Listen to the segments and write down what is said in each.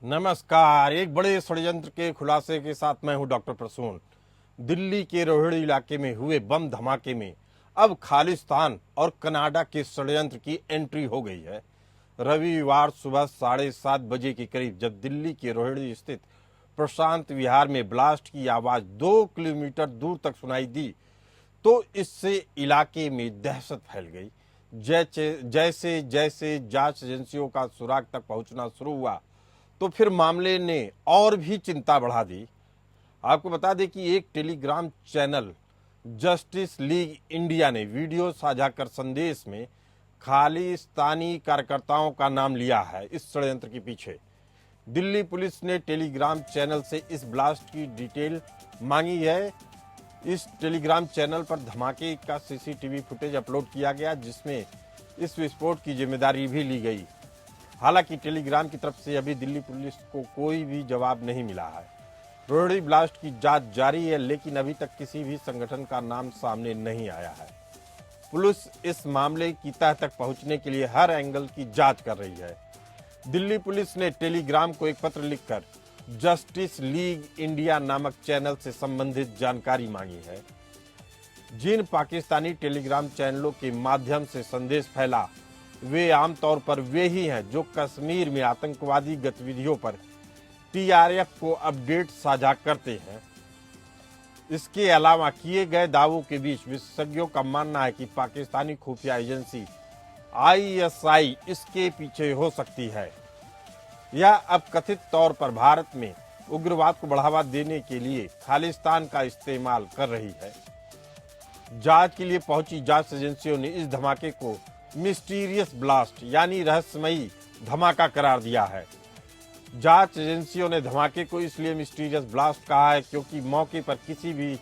नमस्कार। एक बड़े षड्यंत्र के खुलासे के साथ मैं हूं डॉक्टर प्रसून। दिल्ली के रोहिणी इलाके में हुए बम धमाके में अब खालिस्तान और कनाडा के षड्यंत्र की एंट्री हो गई है। रविवार सुबह 7:30 बजे के करीब जब दिल्ली के रोहिणी स्थित प्रशांत विहार में ब्लास्ट की आवाज 2 किलोमीटर दूर तक सुनाई दी तो इससे इलाके में दहशत फैल गई। जैसे जैसे जांच एजेंसियों का सुराग तक पहुंचना शुरू हुआ तो फिर मामले ने और भी चिंता बढ़ा दी। आपको बता दें कि एक Telegram channel justice league India ने वीडियो साझा कर संदेश में खालिस्तानी कार्यकर्ताओं का नाम लिया है। इस षड्यंत्र के पीछे दिल्ली पुलिस ने टेलीग्राम चैनल से इस ब्लास्ट की डिटेल मांगी है। इस टेलीग्राम चैनल पर धमाके का सीसीटीवी फुटेज अपलोड किया गया जिसमें इस विस्फोट की जिम्मेदारी भी ली गई। हालांकि टेलीग्राम की तरफ से अभी दिल्ली पुलिस को कोई भी जवाब नहीं मिला है। रोहिणी ब्लास्ट की जांच जारी है लेकिन अभी तक किसी भी संगठन का नाम सामने नहीं आया है। पुलिस इस मामले की तह तक पहुंचने के लिए हर एंगल की जांच कर रही है। दिल्ली पुलिस ने टेलीग्राम को एक पत्र लिखकर जस्टिस लीग इंडिया नामक चैनल से संबंधित जानकारी मांगी है। जिन पाकिस्तानी टेलीग्राम चैनलों के माध्यम से संदेश फैला वे आमतौर पर वे ही हैं जो कश्मीर में आतंकवादी गतिविधियों पर टीआरएफ को अपडेट साझा करते हैं। इसके अलावा किए गए दावों के बीच विशेषज्ञों का मानना है कि पाकिस्तानी खुफिया एजेंसी आईएसआई इसके पीछे हो सकती है। यह अब कथित तौर पर भारत में उग्रवाद को बढ़ावा देने के लिए खालिस्तान का इस्तेमाल कर रही है। जांच के लिए पहुंची जांच एजेंसियों ने इस धमाके को मिस्टीरियस ब्लास्ट यानी रहस्यमयी धमाका करार दिया है। जांच एजेंसियों ने धमाके को इसलिए मिस्टीरियस ब्लास्ट कहा है क्योंकि मौके पर किसी भी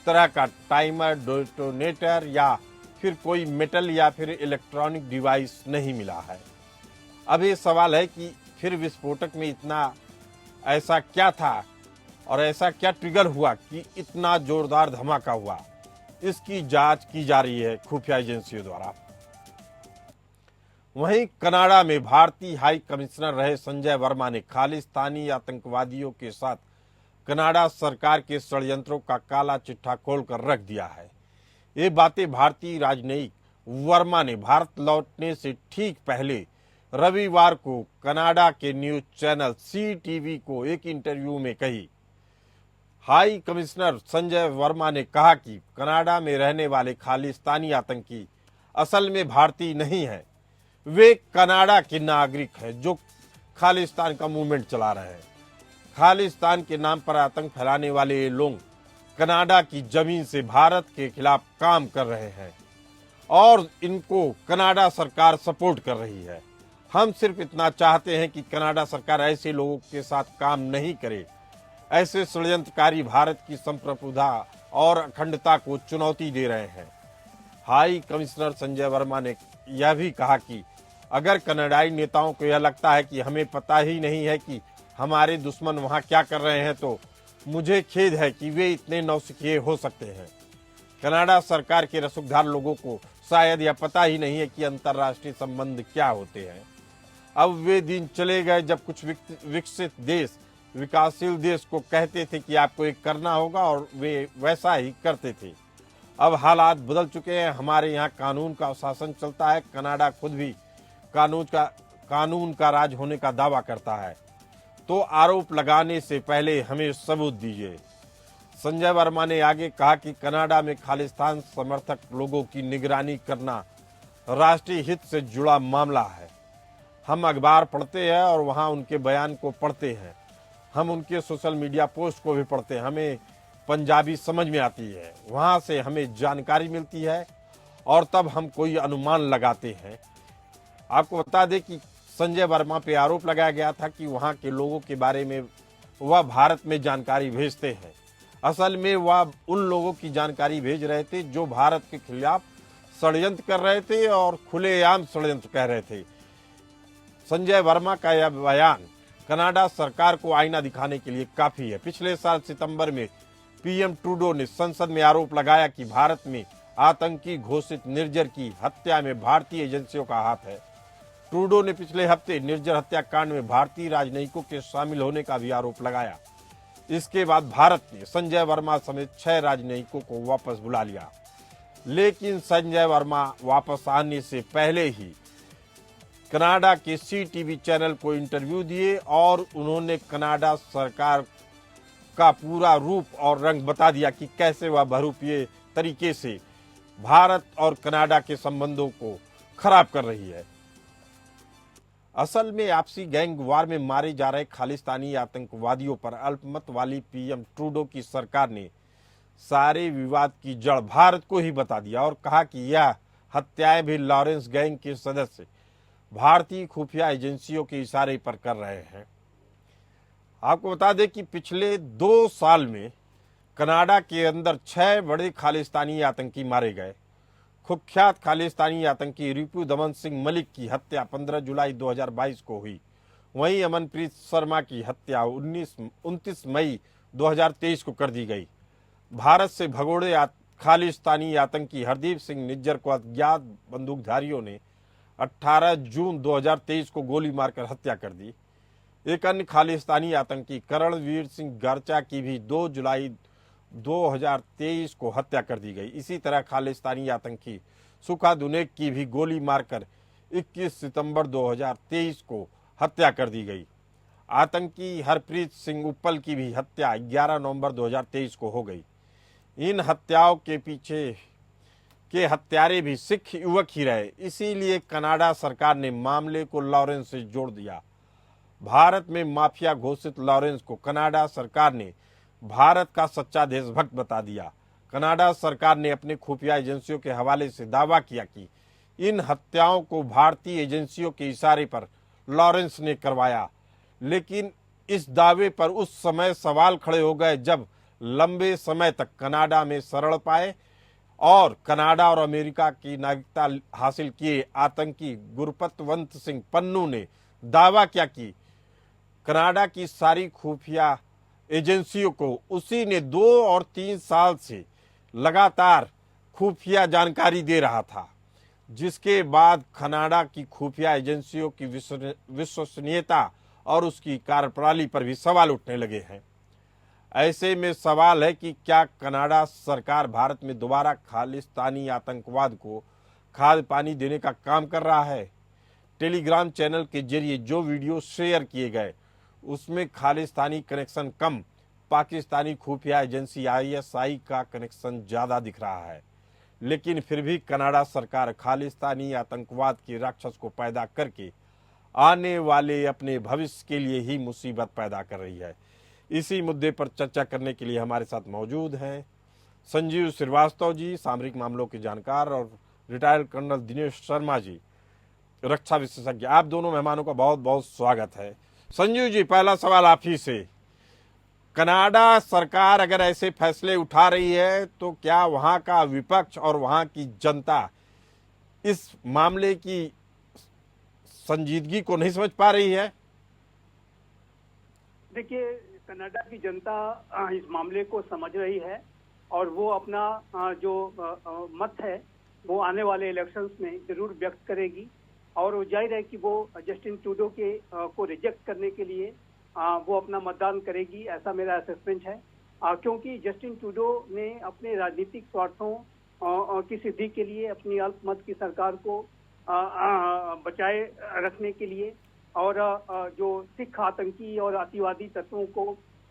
तरह का टाइमर, डेटोनेटर या फिर कोई मेटल या फिर इलेक्ट्रॉनिक डिवाइस नहीं मिला है। अब ये सवाल है कि फिर विस्फोटक में इतना ऐसा क्या था और ऐसा क्या ट्रिगर हुआ कि इतना जोरदार धमाका हुआ। इसकी जांच की जा रही है खुफिया एजेंसियों द्वारा। वहीं कनाडा में भारतीय हाई कमिश्नर रहे संजय वर्मा ने खालिस्तानी आतंकवादियों के साथ कनाडा सरकार के षड्यंत्रों का काला चिट्ठा खोलकर रख दिया है। ये बातें भारतीय राजनयिक वर्मा ने भारत लौटने से ठीक पहले रविवार को कनाडा के न्यूज चैनल CTV को एक इंटरव्यू में कही। हाई कमिश्नर संजय वर्मा ने कहा कि कनाडा में रहने वाले खालिस्तानी आतंकी असल में भारतीय नहीं है, वे कनाडा के नागरिक हैं जो खालिस्तान का मूवमेंट चला रहे हैं। खालिस्तान के नाम पर आतंक फैलाने वाले ये लोग कनाडा की जमीन से भारत के खिलाफ काम कर रहे हैं और इनको कनाडा सरकार सपोर्ट कर रही है। हम सिर्फ इतना चाहते हैं कि कनाडा सरकार ऐसे लोगों के साथ काम नहीं करे। ऐसे षड्यंत्रकारी भारत की संप्रभुता और अखंडता को चुनौती दे रहे हैं। हाई कमिश्नर संजय वर्मा ने यह भी कहा कि अगर कनाडाई नेताओं को यह लगता है कि हमें पता ही नहीं है कि हमारे दुश्मन वहां क्या कर रहे हैं तो मुझे खेद है कि वे इतने नौसिखिए हो सकते हैं। कनाडा सरकार के रसूखदार लोगों को शायद यह पता ही नहीं है कि अंतर्राष्ट्रीय संबंध क्या होते हैं। अब वे दिन चले गए जब कुछ विकसित देश विकासशील देश को कहते थे कि आपको एक करना होगा और वे वैसा ही करते थे। अब हालात बदल चुके हैं। हमारे यहाँ कानून का शासन चलता है। कनाडा खुद भी कानून का राज होने का दावा करता है। तो आरोप लगाने से पहले हमें सबूत दीजिए। संजय वर्मा ने आगे कहा कि कनाडा में खालिस्तान समर्थक लोगों की निगरानी करना राष्ट्रीय हित से जुड़ा मामला है। हम अखबार पढ़ते हैं और वहां उनके बयान को पढ़ते हैं। हम उनके सोशल मीडिया पोस्ट को भी पढ़ते हैं। हमें पंजाबी समझ में आती है, वहां से हमें जानकारी मिलती है और तब हम कोई अनुमान लगाते हैं। आपको बता दें कि संजय वर्मा पे आरोप लगाया गया था कि वहां के लोगों के बारे में वह भारत में जानकारी भेजते हैं। असल में वह उन लोगों की जानकारी भेज रहे थे जो भारत के खिलाफ षड्यंत्र कर रहे थे और खुलेआम षड्यंत्र कह रहे थे। संजय वर्मा का यह बयान कनाडा सरकार को आईना दिखाने के लिए काफी है। पिछले साल सितंबर में पीएम ट्रूडो ने संसद में आरोप लगाया कि भारत में आतंकी घोषित निर्जर की हत्या में भारतीय एजेंसियों का हाथ है। ट्रूडो ने पिछले हफ्ते निर्जर हत्याकांड में भारतीय राजनयिकों के शामिल होने का भी आरोप लगाया। इसके बाद भारत ने संजय वर्मा समेत 6 राजनयिकों को वापस बुला लिया, लेकिन संजय वर्मा वापस आने से पहले ही कनाडा के CTV चैनल को इंटरव्यू दिए और उन्होंने कनाडा सरकार का पूरा रूप और रंग बता दिया कि कैसे वह बहुरूपीय तरीके से भारत और कनाडा के संबंधों को खराब कर रही है। असल में आपसी गैंग वार में मारे जा रहे खालिस्तानी आतंकवादियों पर अल्पमत वाली PM ट्रूडो की सरकार ने सारे विवाद की जड़ भारत को ही बता दिया और कहा कि यह हत्याएं भी लॉरेंस गैंग के सदस्य भारतीय खुफिया एजेंसियों के इशारे पर कर रहे हैं। आपको बता दें कि पिछले 2 साल में कनाडा के अंदर 6 बड़े खालिस्तानी आतंकी मारे गए। कुख्यात खालिस्तानी आतंकी रिपु दमन सिंह मलिक की हत्या 15 जुलाई 2022 को हुई। वहीं अमनप्रीत शर्मा की हत्या 29 मई 2023 को कर दी गई। भारत से भगोड़े खालिस्तानी आतंकी हरदीप सिंह निज्जर को अज्ञात बंदूकधारियों ने 18 जून 2023 को गोली मारकर हत्या कर दी। एक अन्य खालिस्तानी आतंकी करणवीर सिंह गर्चा की भी 2 जुलाई 2023 को हत्या कर दी गई। इसी तरह खालिस्तानी आतंकी सुखा दुनेक की भी गोली मारकर 21 सितंबर 2023 को हत्या कर दी गई। आतंकी हरप्रीत सिंह उप्पल की भी हत्या 11 नवंबर 2023 को हो गई। इन हत्याओं के पीछे के हत्यारे भी सिख युवक ही रहे, इसीलिए कनाडा सरकार ने मामले को लॉरेंस से जोड़ दिया। भारत में माफिया घोषित लॉरेंस को कनाडा सरकार ने भारत का सच्चा देशभक्त बता दिया। कनाडा सरकार ने अपने खुफिया एजेंसियों के हवाले से दावा किया कि इन हत्याओं को भारतीय एजेंसियों के इशारे पर लॉरेंस ने करवाया, लेकिन इस दावे पर उस समय सवाल खड़े हो गए जब लंबे समय तक कनाडा में शरण पाए और कनाडा और अमेरिका की नागरिकता हासिल किए आतंकी गुरपतवंत सिंह पन्नू ने दावा किया कि कनाडा की सारी खुफिया एजेंसियों को उसी ने 2 और 3 साल से लगातार खुफिया जानकारी दे रहा था, जिसके बाद कनाडा की खुफिया एजेंसियों की विश्वसनीयता और उसकी कार्यप्रणाली पर भी सवाल उठने लगे हैं। ऐसे में सवाल है कि क्या कनाडा सरकार भारत में दोबारा खालिस्तानी आतंकवाद को खाद पानी देने का काम कर रहा है। टेलीग्राम चैनल के जरिए जो वीडियो शेयर किए गए उसमें खालिस्तानी कनेक्शन कम, पाकिस्तानी खुफिया एजेंसी ISI का कनेक्शन ज़्यादा दिख रहा है। लेकिन फिर भी कनाडा सरकार खालिस्तानी आतंकवाद के राक्षस को पैदा करके आने वाले अपने भविष्य के लिए ही मुसीबत पैदा कर रही है। इसी मुद्दे पर चर्चा करने के लिए हमारे साथ मौजूद हैं संजीव श्रीवास्तव जी, सामरिक मामलों के जानकार, और रिटायर्ड कर्नल दिनेश शर्मा जी, रक्षा विशेषज्ञ। आप दोनों मेहमानों का बहुत बहुत स्वागत है। संजीव जी, पहला सवाल आप ही से। कनाडा सरकार अगर ऐसे फैसले उठा रही है तो क्या वहां का विपक्ष और वहां की जनता इस मामले की संजीदगी को नहीं समझ पा रही है? देखिए, कनाडा की जनता इस मामले को समझ रही है और वो अपना जो मत है वो आने वाले इलेक्शंस में जरूर व्यक्त करेगी और वो जाहिर है कि वो जस्टिन ट्रूडो के को रिजेक्ट करने के लिए वो अपना मतदान करेगी, ऐसा मेरा असेसमेंट है। क्योंकि जस्टिन ट्रूडो ने अपने राजनीतिक स्वार्थों की सिद्धि के लिए अपनी अल्पमत की सरकार को बचाए रखने के लिए और जो सिख आतंकी और अतिवादी तत्वों को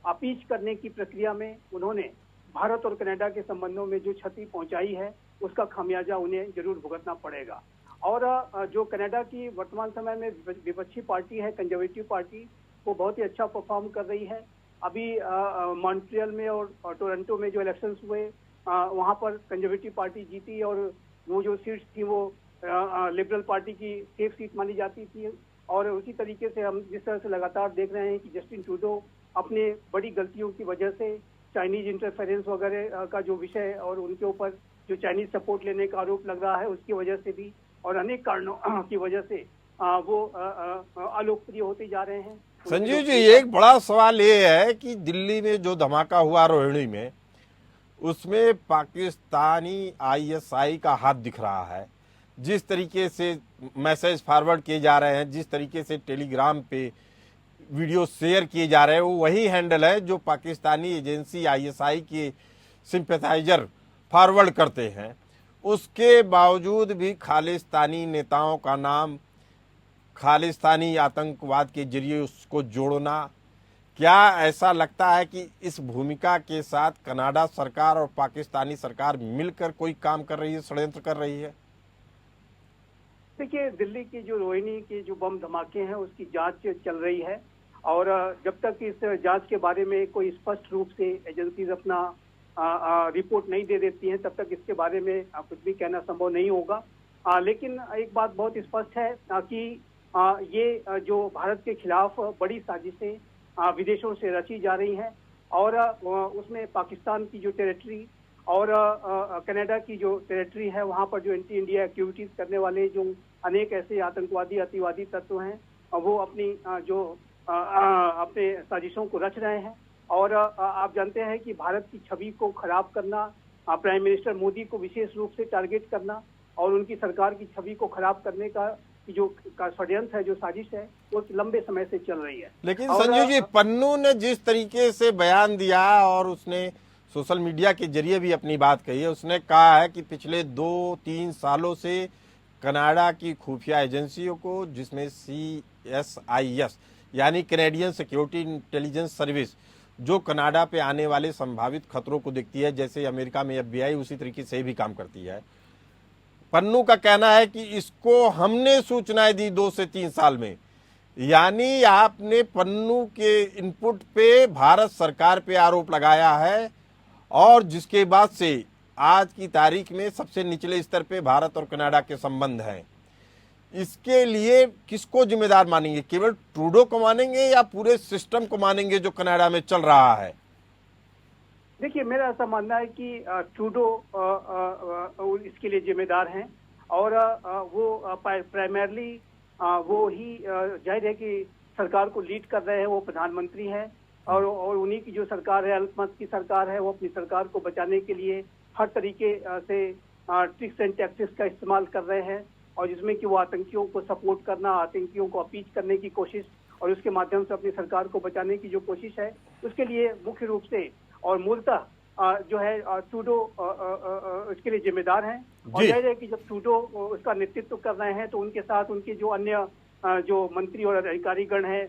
अपीच करने की प्रक्रिया में उन्होंने भारत और कनाडा के संबंधों में जो क्षति पहुंचाई है उसका खामियाजा उन्हें जरूर भुगतना पड़ेगा। और जो कनाडा की वर्तमान समय में विपक्षी पार्टी है, कंजर्वेटिव पार्टी, वो बहुत ही अच्छा परफॉर्म कर रही है। अभी मॉन्ट्रियल में और टोरंटो में जो इलेक्शंस हुए वहां पर कंजर्वेटिव पार्टी जीती और वो जो सीट्स थी वो लिबरल पार्टी की सेफ सीट मानी जाती थी। और उसी तरीके से हम जिस तरह से लगातार देख रहे हैं कि जस्टिन ट्रूडो अपने बड़ी गलतियों की वजह से चाइनीज इंटरफेरेंस वगैरह का जो विषय और उनके ऊपर जो चाइनीज सपोर्ट लेने का आरोप लग रहा है उसकी वजह से भी और अनेक कारणों की वजह से वो अलोकप्रिय होते जा रहे हैं। संजीव जी, एक बड़ा सवाल ये है कि दिल्ली में जो धमाका हुआ रोहिणी में, उसमें पाकिस्तानी ISI का हाथ दिख रहा है। जिस तरीके से मैसेज फॉरवर्ड किए जा रहे हैं, जिस तरीके से टेलीग्राम पे वीडियो शेयर किए जा रहे हैं, वो वही हैंडल है जो पाकिस्तानी एजेंसी आईएसआई के सिंपैथाइजर फॉरवर्ड करते हैं। उसके बावजूद भी खालिस्तानी नेताओं का नाम खालिस्तानी आतंकवाद के जरिए उसको जोड़ना, क्या ऐसा लगता है कि इस भूमिका के साथ कनाडा सरकार और पाकिस्तानी सरकार मिलकर कोई काम कर रही है, षड्यंत्र कर रही है? देखिए, दिल्ली की जो रोहिणी के जो बम धमाके हैं उसकी जांच चल रही है, और जब तक इस जांच के बारे में कोई स्पष्ट रूप से एजेंसीज अपना रिपोर्ट नहीं दे देती हैं, तब तक इसके बारे में कुछ भी कहना संभव नहीं होगा। लेकिन एक बात बहुत स्पष्ट है कि ये जो भारत के खिलाफ बड़ी साजिशें विदेशों से रची जा रही हैं, और उसमें पाकिस्तान की जो टेरिटरी और कनाडा की जो टेरिटरी है, वहाँ पर जो एंटी इंडिया एक्टिविटीज करने वाले जो अनेक ऐसे आतंकवादी अतिवादी तत्व हैं, वो अपनी अपने साजिशों को रच रहे हैं। और आप जानते हैं कि भारत की छवि को खराब करना, प्राइम मिनिस्टर मोदी को विशेष रूप से टारगेट करना और उनकी सरकार की छवि को खराब करने का जो षड्यंत्र है, जो साजिश है, वो लंबे समय से चल रही है। लेकिन संजू जी, पन्नू ने जिस तरीके से बयान दिया और उसने सोशल मीडिया के जरिए भी अपनी बात कही है, उसने कहा है कि पिछले 2-3 सालों से कनाडा की खुफिया एजेंसियों को, जिसमें CSIS यानी कैनेडियन सिक्योरिटी इंटेलिजेंस सर्विस, जो कनाडा पे आने वाले संभावित खतरों को देखती है, जैसे अमेरिका में FBI उसी तरीके से भी काम करती है। पन्नू का कहना है कि इसको हमने सूचनाएं दी 2 से 3 साल में, यानी आपने पन्नू के इनपुट पे भारत सरकार पे आरोप लगाया है, और जिसके बाद से आज की तारीख में सबसे निचले स्तर पे भारत और कनाडा के संबंध हैं। इसके लिए किसको जिम्मेदार मानेंगे? केवल ट्रूडो को मानेंगे या पूरे सिस्टम को मानेंगे जो कनाडा में चल रहा है? देखिए, मेरा ऐसा मानना है कि ट्रूडो इसके लिए जिम्मेदार हैं, और वो प्राइमरली वो ही जाहिर है कि सरकार को लीड कर रहे हैं, वो प्रधानमंत्री हैं, और उन्हीं की जो सरकार है, अल्पमत की सरकार है, वो अपनी सरकार को बचाने के लिए हर तरीके से ट्रिक्स एंड टैक्टिक्स का इस्तेमाल कर रहे हैं, और जिसमें कि वो आतंकियों को सपोर्ट करना, आतंकियों को अपीच करने की कोशिश और उसके माध्यम से अपनी सरकार को बचाने की जो कोशिश है, उसके लिए मुख्य रूप से और मूलतः जो है ट्रूडो इसके लिए जिम्मेदार हैं। और जाहिर है कि जब ट्रूडो उसका नेतृत्व कर रहे हैं, तो उनके साथ उनके जो अन्य जो मंत्री और अधिकारीगण हैं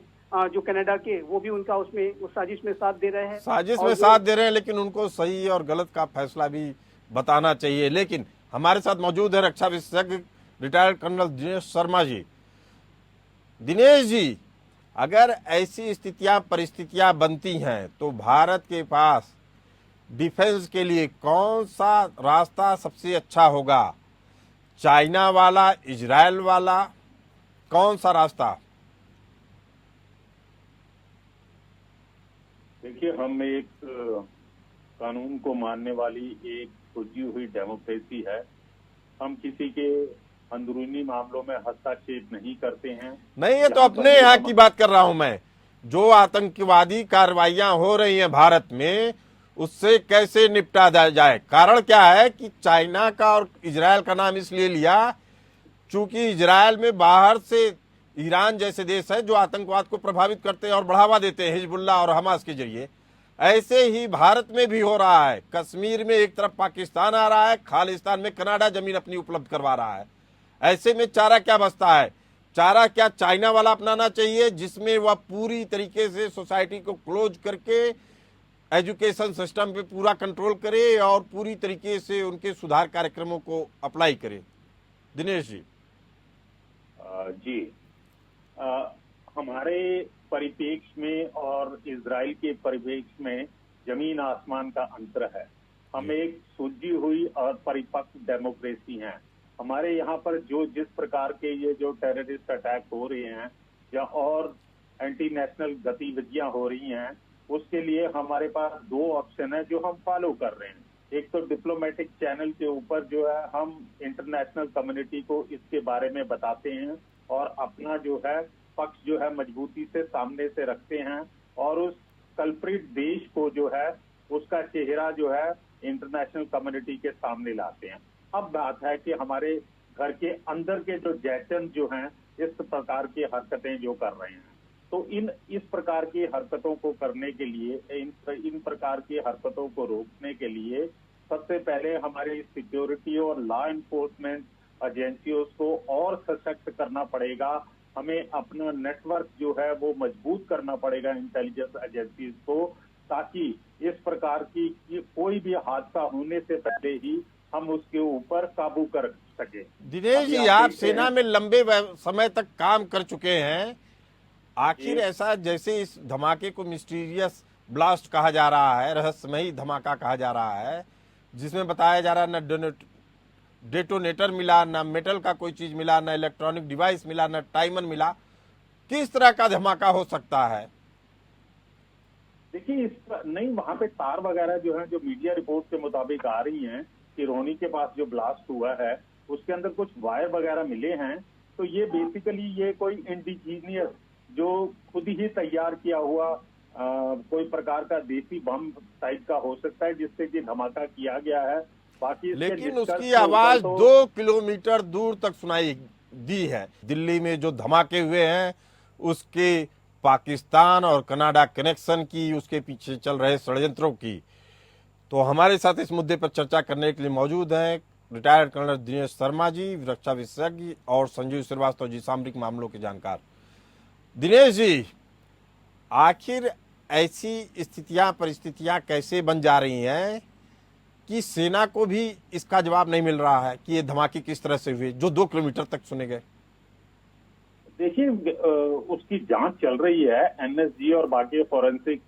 जो कनाडा के, वो भी उनका उसमें उस साजिश में साथ दे रहे हैं। साजिश में साथ दे रहे हैं, लेकिन उनको सही और गलत का फैसला भी बताना चाहिए। लेकिन हमारे साथ मौजूद है रक्षा विशेषज्ञ रिटायर्ड कर्नल दिनेश शर्मा जी। दिनेश जी, अगर ऐसी परिस्थितियां बनती हैं, तो भारत के पास डिफेंस के लिए कौन सा रास्ता सबसे अच्छा होगा? चाइना वाला, इजराइल वाला, कौन सा रास्ता? देखिए, हम एक कानून को मानने वाली एक खुजी हुई डेमोक्रेसी है। हम किसी के अंदरूनी मामलों में हस्तक्षेप नहीं करते हैं। नहीं, ये तो अपने यहाँ की बात कर रहा हूं मैं। जो आतंकवादी कार्रवाइयां हो रही हैं भारत में, उससे कैसे निपटा जाए? कारण क्या है कि चाइना का और इजराइल का नाम इसलिए लिया चूंकि इजराइल में बाहर से ईरान जैसे देश है जो आतंकवाद को प्रभावित करते हैं और बढ़ावा देते हैं हिजबुल्लाह और हमास के जरिए। ऐसे ही भारत में भी हो रहा है। कश्मीर में एक तरफ पाकिस्तान आ रहा है, खालिस्तान में कनाडा जमीन अपनी उपलब्ध करवा रहा है। ऐसे में चारा क्या बचता है? चारा क्या चाइना वाला अपनाना चाहिए, जिसमें वह पूरी तरीके से सोसाइटी को क्लोज करके एजुकेशन सिस्टम पे पूरा कंट्रोल करे और पूरी तरीके से उनके सुधार कार्यक्रमों को अप्लाई करे? दिनेश जी। जी, हमारे परिप्रेक्ष्य में और इजराइल के परिप्रेक्ष्य में जमीन आसमान का अंतर है। हम एक सूझी हुई और परिपक्व डेमोक्रेसी हैं। हमारे यहाँ पर जो जिस प्रकार के ये जो टेररिस्ट अटैक हो रहे हैं या और एंटी नेशनल गतिविधियां हो रही हैं, उसके लिए हमारे पास 2 ऑप्शन है जो हम फॉलो कर रहे हैं। एक तो डिप्लोमेटिक चैनल के ऊपर जो है हम इंटरनेशनल कम्युनिटी को इसके बारे में बताते हैं और अपना जो है पक्ष जो है मजबूती से सामने से रखते हैं, और उस कल्प्रिट देश को जो है उसका चेहरा जो है इंटरनेशनल कम्युनिटी के सामने लाते हैं। अब बात है कि हमारे घर के अंदर के जो जैसन जो हैं इस प्रकार की हरकतें जो कर रहे हैं। तो इस प्रकार की हरकतों को करने के लिए, इन प्रकार की हरकतों को रोकने के लिए सबसे पहले हमारे सिक्योरिटी और लॉ एनफोर्समेंट एजेंसियों को और सशक्त करना पड़ेगा। हमें अपना नेटवर्क जो है वो मजबूत करना पड़ेगा इंटेलिजेंस एजेंसीज को, ताकि इस प्रकार की कोई भी हादसा होने से पहले ही हम उसके ऊपर काबू कर सके। दिनेश जी, आप सेना में लंबे समय तक काम कर चुके हैं, आखिर ऐसा जैसे इस धमाके को मिस्टीरियस ब्लास्ट कहा जा रहा है, रहस्यमयी धमाका कहा जा रहा है, जिसमें बताया जा रहा है न डेटोनेटर मिला, ना मेटल का कोई चीज मिला, ना इलेक्ट्रॉनिक डिवाइस मिला, ना टाइमर मिला, किस तरह का धमाका हो सकता है? देखिए, नहीं, वहां पे तार वगैरह जो है, जो मीडिया रिपोर्ट के मुताबिक आ रही हैं कि रोहनी के पास जो ब्लास्ट हुआ है उसके अंदर कुछ वायर वगैरह मिले हैं। तो ये बेसिकली ये कोई इंडिजीनियस जो खुद ही तैयार किया हुआ कोई प्रकार का देसी बम टाइप का हो सकता है जिससे कि धमाका किया गया है। बाकी लेकिन उसकी आवाज 2 किलोमीटर दूर तक सुनाई दी है। दिल्ली में जो धमाके हुए हैं उसके पाकिस्तान और कनाडा कनेक्शन की, उसके पीछे चल रहे षड्यंत्रों की। तो हमारे साथ इस मुद्दे पर चर्चा करने के लिए मौजूद हैं रिटायर्ड कर्नल दिनेश शर्मा जी, रक्षा विशेषज्ञ, और संजीव श्रीवास्तव जी, सामरिक मामलों के जानकार। दिनेश जी, आखिर ऐसी स्थितियां, परिस्थितियां कैसे बन जा रही हैं कि सेना को भी इसका जवाब नहीं मिल रहा है कि ये धमाके किस तरह से हुए जो 2 किलोमीटर तक सुने गए? देखिए, उसकी जांच चल रही है। एनएसजी और बाकी फॉरेंसिक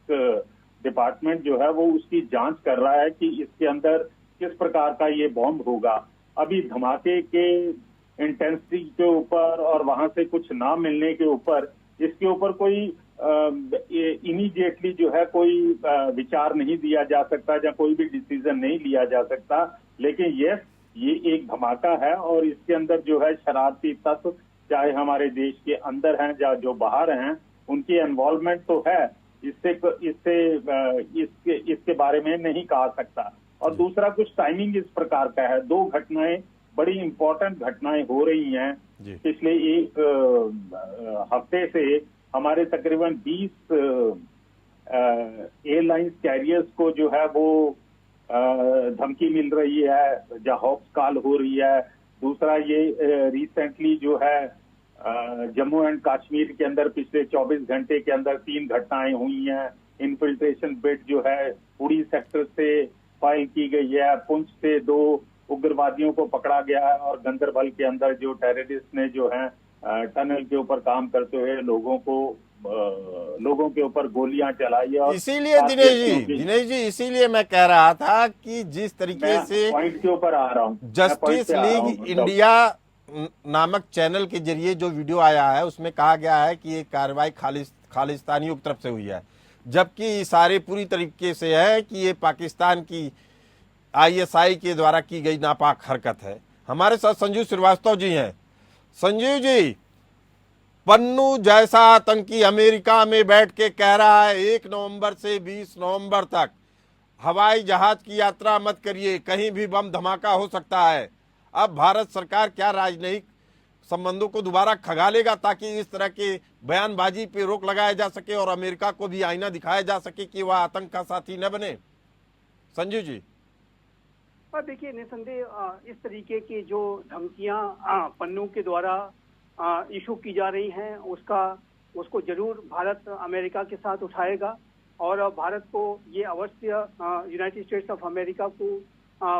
डिपार्टमेंट जो है वो उसकी जांच कर रहा है कि इसके अंदर किस प्रकार का ये बॉम्ब होगा। अभी धमाके के इंटेंसिटी के ऊपर और वहां से कुछ ना मिलने के ऊपर, इसके ऊपर कोई इमीडिएटली जो है कोई विचार नहीं दिया जा सकता या कोई भी डिसीजन नहीं लिया जा सकता। लेकिन ये एक धमाका है और इसके अंदर जो है शरारती तत्व, चाहे हमारे देश के अंदर हैं या जो बाहर हैं, उनकी इन्वॉल्वमेंट तो है। इसके बारे में नहीं कहा सकता। और दूसरा, कुछ टाइमिंग इस प्रकार का है। 2 घटनाएं, बड़ी इंपॉर्टेंट घटनाएं हो रही हैं पिछले एक हफ्ते से। हमारे तकरीबन 20 एयरलाइंस कैरियर्स को जो है वो धमकी मिल रही है या हॉक्स कॉल हो रही है। दूसरा, ये रिसेंटली जो है जम्मू एंड कश्मीर के अंदर पिछले 24 घंटे के अंदर 3 घटनाएं हुई हैं। इन्फिल्ट्रेशन बिट जो है उड़ी सेक्टर से फाइल की गई है। पुंछ से 2 उग्रवादियों को पकड़ा गया है और गंदरबल के अंदर जो टेररिस्ट ने जो है टनल के ऊपर काम करते हुए लोगों के ऊपर गोलियां चलाई। और इसीलिए दिनेश जी इसीलिए मैं कह रहा था कि जिस तरीके से पॉइंट के ऊपर आ रहा हूँ, जस्टिस लीग इंडिया नामक चैनल के जरिए जो वीडियो आया है उसमें कहा गया है कि ये कार्रवाई खालिस्तानियों की तरफ से हुई है, जबकि इशारे पूरी तरीके से है कि ये पाकिस्तान की आईएसआई के द्वारा की गई नापाक हरकत है। हमारे साथ संजीव श्रीवास्तव जी हैं। संजीव जी, पन्नू जैसा आतंकी अमेरिका में बैठ के कह रहा है 1 नवंबर से 20 नवंबर तक हवाई जहाज की यात्रा मत करिए, कहीं भी बम धमाका हो सकता है। अब भारत सरकार क्या राजनयिक संबंधों को दोबारा खंगालेगा ताकि इस तरह के बयानबाजी पे रोक लगाया जा सके और अमेरिका को भी आईना दिखाया जा सके कि वह आतंक का साथी न बने? संजीव जी, पर देखिए, निसंदेह इस तरीके की जो धमकियां पन्नू के द्वारा इशू की जा रही हैं उसको जरूर भारत अमेरिका के साथ उठाएगा और भारत को ये अवश्य यूनाइटेड स्टेट्स ऑफ अमेरिका को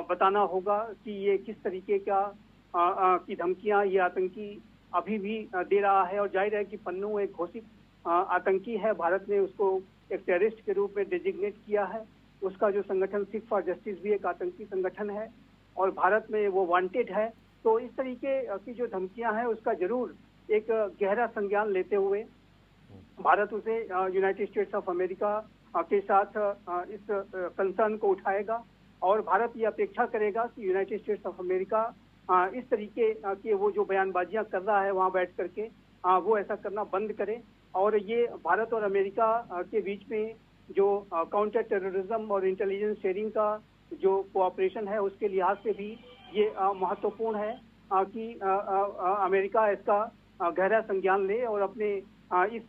बताना होगा कि ये किस तरीके की धमकियां ये आतंकी अभी भी दे रहा है। और जाहिर है कि पन्नू एक घोषित आतंकी है। भारत ने उसको एक टेररिस्ट के रूप में डेजिग्नेट किया है। उसका जो संगठन सिख फॉर जस्टिस भी एक आतंकी संगठन है और भारत में वो वांटेड है। तो इस तरीके की जो धमकियां हैं उसका जरूर एक गहरा संज्ञान लेते हुए भारत उसे यूनाइटेड स्टेट्स ऑफ अमेरिका के साथ इस कंसर्न को उठाएगा और भारत ये अपेक्षा करेगा कि यूनाइटेड स्टेट्स ऑफ अमेरिका इस तरीके के वो जो बयानबाजियां कर रहा है वहां बैठ करके वो ऐसा करना बंद करे। और ये भारत और अमेरिका के बीच में जो काउंटर टेररिज्म और इंटेलिजेंस शेयरिंग का जो कोऑपरेशन है उसके लिहाज से भी ये महत्वपूर्ण है। कि अमेरिका इसका गहरा संज्ञान ले और अपने इस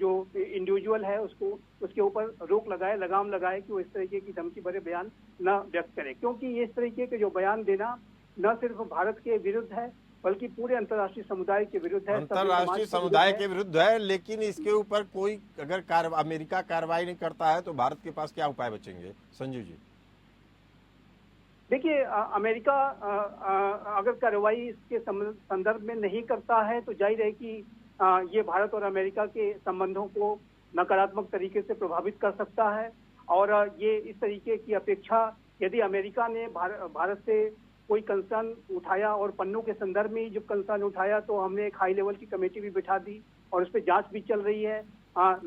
जो इंडिविजुअल है उसके ऊपर रोक लगाए, लगाम लगाए कि वो इस तरीके की धमकी भरे बयान न व्यक्त करे, क्योंकि इस तरीके के जो बयान देना न सिर्फ भारत के विरुद्ध है बल्कि पूरे अंतर्राष्ट्रीय समुदाय के विरुद्ध है, अंतर्राष्ट्रीय समुदाय के विरुद्ध है। लेकिन इसके ऊपर कोई अगर अमेरिका कार्रवाई नहीं करता है तो भारत के पास क्या उपाय बचेंगे संजीव जी? देखिए, अमेरिका अगर कार्रवाई इसके संदर्भ में नहीं करता है तो जाहिर है कि ये भारत और अमेरिका के संबंधों को नकारात्मक तरीके से प्रभावित कर सकता है। और ये इस तरीके की अपेक्षा यदि अमेरिका ने भारत से कोई कंसर्न उठाया और पन्नों के संदर्भ में जो कंसर्न उठाया तो हमने एक हाई लेवल की कमेटी भी बिठा दी और उस पर जांच भी चल रही है।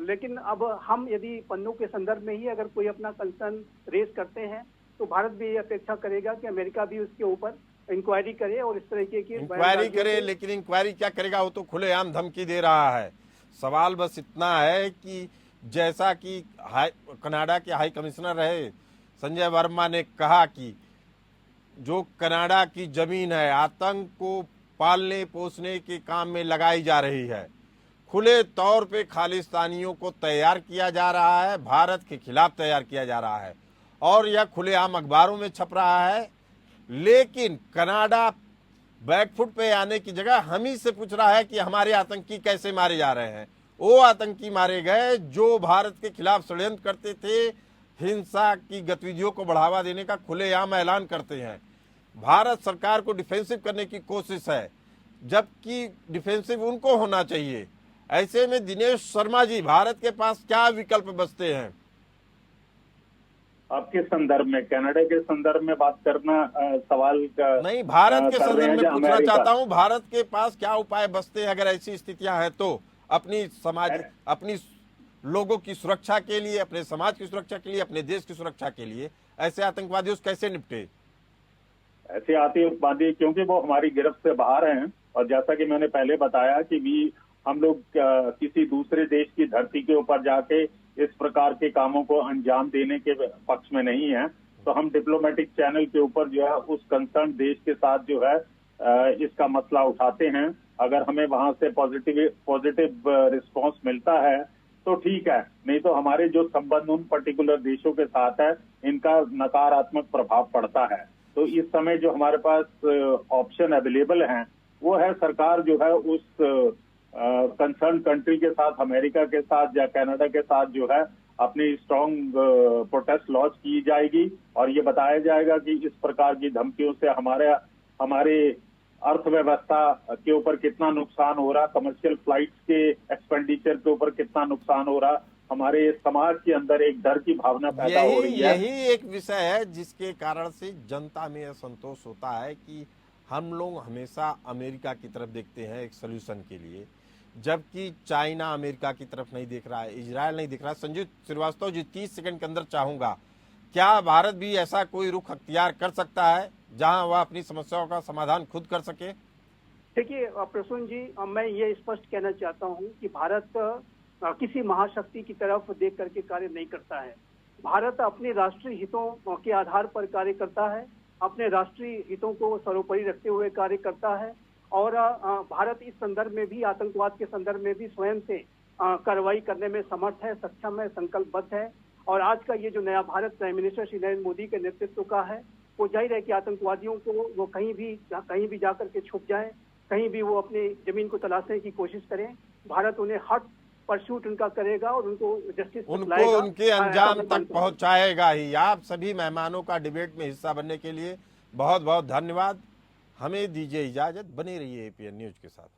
लेकिन अब हम यदि पन्नों के संदर्भ में ही अगर कोई अपना कंसर्न रेज करते हैं तो भारत भी ये अपेक्षा करेगा कि अमेरिका भी उसके ऊपर इंक्वायरी करे और इस तरीके की इंक्वायरी करे। लेकिन इंक्वायरी क्या करेगा, वो तो खुलेआम धमकी दे रहा है। सवाल बस इतना है कि जैसा कि कनाडा के हाई कमिश्नर रहे संजय वर्मा ने कहा कि जो कनाडा की जमीन है आतंक को पालने पोसने के काम में लगाई जा रही है, खुले तौर पे खालिस्तानियों को तैयार किया जा रहा है, भारत के खिलाफ तैयार किया जा रहा है और यह खुलेआम अखबारों में छप रहा है। लेकिन कनाडा बैकफुट पे आने की जगह हम ही से पूछ रहा है कि हमारे आतंकी कैसे मारे जा रहे हैं। वो आतंकी मारे गए जो भारत के खिलाफ षड्यंत्र करते थे, हिंसा की गतिविधियों को बढ़ावा देने का खुलेआम ऐलान करते हैं। भारत सरकार को डिफेंसिव करने की कोशिश है, जबकि डिफेंसिव उनको होना चाहिए। ऐसे में दिनेश शर्मा जी, भारत के पास क्या विकल्प बचते हैं? आपके संदर्भ में, कनाडा के संदर्भ में बात करना सवाल का नहीं, भारत के संदर्भ में पूछना चाहता हूं, भारत के पास क्या उपाय बचते हैं अगर ऐसी स्थितियां हैं तो, अपनी समाज, अपनी लोगों की सुरक्षा के लिए, अपने समाज की सुरक्षा के लिए, अपने देश की सुरक्षा के लिए ऐसे आतंकवादियों से कैसे निपटे? ऐसे आतंकवादी क्योंकि वो हमारी गिरफ्त से बाहर हैं और जैसा कि मैंने पहले बताया कि हम लोग किसी दूसरे देश की धरती के ऊपर जाके इस प्रकार के कामों को अंजाम देने के पक्ष में नहीं है। तो हम डिप्लोमेटिक चैनल के ऊपर जो है उस कंसर्न देश के साथ जो है इसका मसला उठाते हैं। अगर हमें वहां से पॉजिटिव रिस्पांस मिलता है तो ठीक है, नहीं तो हमारे जो संबंध उन पर्टिकुलर देशों के साथ है इनका नकारात्मक प्रभाव पड़ता है। तो इस समय जो हमारे पास ऑप्शन अवेलेबल हैं वो है सरकार जो है उस कंसर्न कंट्री के साथ, अमेरिका के साथ या कनाडा के साथ जो है अपनी स्ट्रॉन्ग प्रोटेस्ट लॉन्च की जाएगी और ये बताया जाएगा कि इस प्रकार की धमकियों से हमारे अर्थव्यवस्था के ऊपर कितना नुकसान हो रहा, कमर्शियल फ्लाइट्स के एक्सपेंडिचर के ऊपर कितना नुकसान हो रहा, हमारे समाज के अंदर एक डर की भावना पैदा हो रही है। यही एक विषय है जिसके कारण से जनता में असंतोष होता है कि हम लोग हमेशा अमेरिका की तरफ देखते हैं एक सोल्यूशन के लिए, जबकि चाइना अमेरिका की तरफ नहीं देख रहा है, इजराइल नहीं देख रहा है। संजीव श्रीवास्तव जी, 30 सेकंड के अंदर चाहूंगा, क्या भारत भी ऐसा कोई रुख अख्तियार कर सकता है जहां वह अपनी समस्याओं का समाधान खुद कर सके? देखिए प्रसून जी, मैं ये स्पष्ट कहना चाहता हूं कि भारत किसी महाशक्ति की तरफ देख करके कार्य नहीं करता है। भारत अपने राष्ट्रीय हितों के आधार पर कार्य करता है, अपने राष्ट्रीय हितों को सर्वोपरि रखते हुए कार्य करता है और भारत इस संदर्भ में भी, आतंकवाद के संदर्भ में भी स्वयं से कार्रवाई करने में समर्थ है, सक्षम है, संकल्पबद्ध है। और आज का ये जो नया भारत प्राइम मिनिस्टर श्री नरेंद्र मोदी के नेतृत्व का है, वो जाहिर है कि आतंकवादियों को वो कहीं भी जाकर के छुप जाए, कहीं भी वो अपनी जमीन को तलाशने की कोशिश करें, भारत उन्हें हॉट परस्यूट उनका करेगा और उनको जस्टिस उनको उनके अंजाम तक पहुंचाएगा ही। आप सभी मेहमानों का डिबेट में हिस्सा बनने के लिए बहुत बहुत धन्यवाद। हमें दीजिए इजाजत, बने रहिए एपीएन न्यूज के साथ।